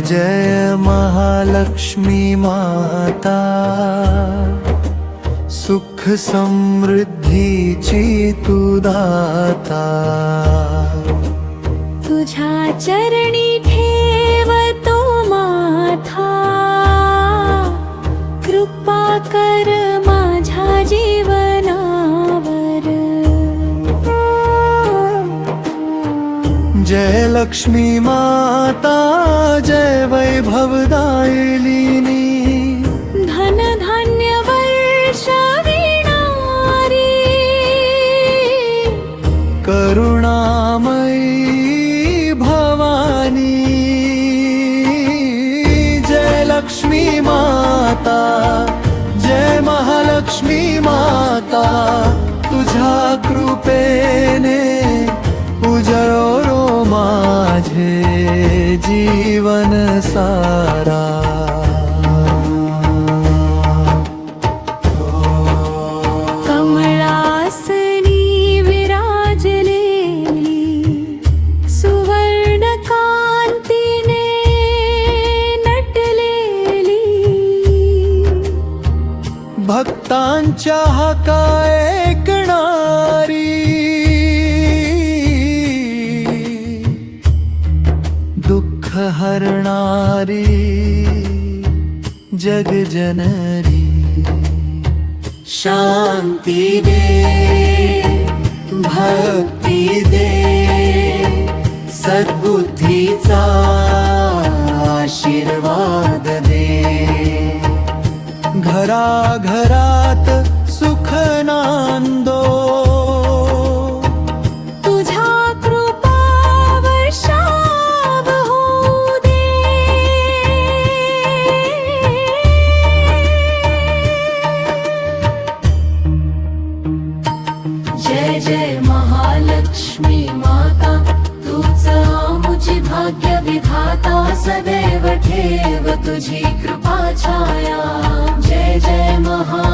जय महालक्ष्मी माता, सुख समृद्धीची तू दाता। तुझ्या चरणी ठेवतो माथा, कृपा कर माझ्या जीवनावर। जय लक्ष्मी माता, जय वैभवदायिनी, धन धान्य वर्षविणारी, करुणामयी भवानी। जय लक्ष्मी माता, जय महालक्ष्मी माता, तुझ्या कृपेने उजळो माझे जीवन सारा। कमळासनी विराजलेली, सुवर्ण कांतीने नटलेली, भक्तांच्या हाका ऐकणारी, दुःख हरणारी जगजननी। शांती दे, भक्ती दे, सद्बुद्धीचा आशीर्वाद दे। घराघरात सुख नांदो, तुझ्या कृपा वर्षाव होऊ दे। जय जय महालक्ष्मी माता, तूच आमुची भाग्य विधाता, सदैव ठेव तुझी कृपा छाया। जय जय महा